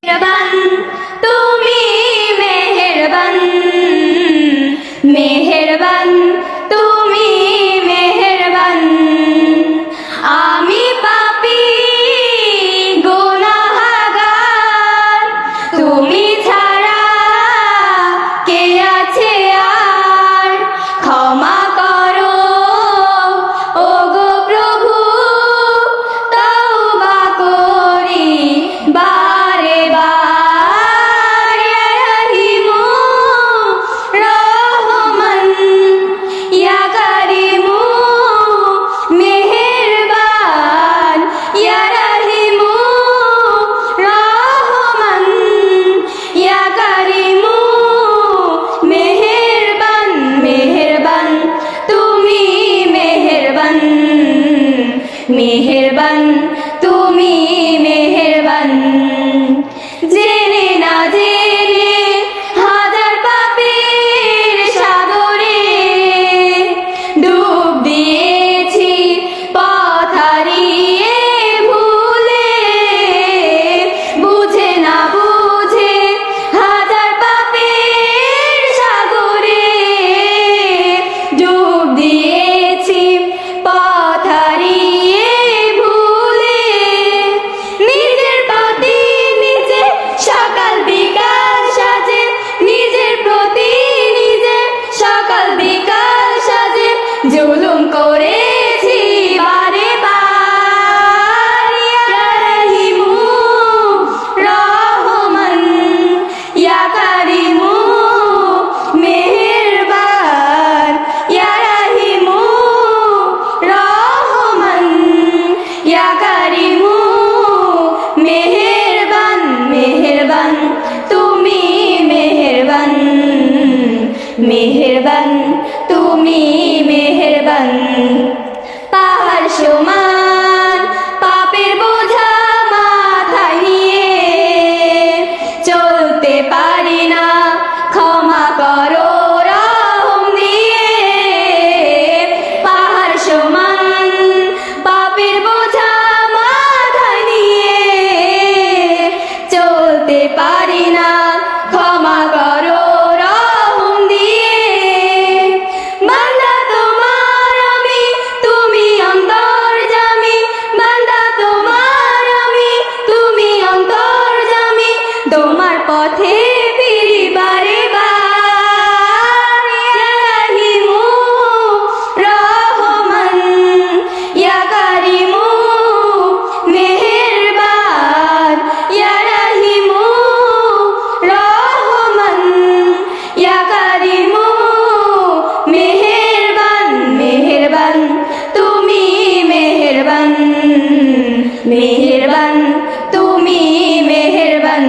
মেহেরবান তুমি মেহেরবান, মেহেরবান তুমি মেহেরবান। আমি পাপী গুনাহগার, তুমি ছাড়া কে আছে আর? ক্ষমা করো ওগো প্রভু, তওবা করি বারে বার। ইয়া রহিমু রহমান, ইয়া কারিমু মেহেরবান, ইয়া রহিমু রহমান, ইয়া কারিমু মেহেরবান। মেহেরবান তুমি মেহেরবান, মেহেরবান তুমি মেহেরবান। জেনে না জেনে হাজার পাপের সাগরে ডুব দিয়েছি পথ হারিয়ে ভুলে। বুঝে না বুঝে হাজার পাপের সাগরে ডুব দিয়েছি পথ হারিয়ে ভুলে। নিজের প্রতি নিজে সকাল বিকাল সাজে, নিজের প্রতি নিজে সকাল বিকাল সাজে জুলুম করেছি বারে বার। ইয়া রহিমু রহমান, ইয়া কারিমু মেহেরবান, ইয়া রহিমু রহমান, ইয়া কারিমু মেহেরবান। মেহেরবান তুমি মেহেরবান, মেহেরবান তুমি মেহেরবান। পাহাড় সমান পাপের বোঝা মাথায় নিয়ে চলতে পারি না, ক্ষমা করো রহম দিয়ে। পাহাড় সমান পাপের বোঝা মাথায় নিয়ে চলতে পারি না, ক্ষমা করো রহম দিয়ে। বান্দা তোমার আমি, তুমি অন্তর্যামী, বান্দা তোমার আমি, তুমি অন্তর্যামী। তোমার পথে ফিরি বারে বার। ইয়া রহিমু রহমান, ইয়া কারিমু মেহেরবান, ইয়া রহিমু রহমান, ইয়া কারিমু মেহেরবান। মেহেরবান তুমি মেহেরবান, মেহেরবান তুমি মেহেরবান।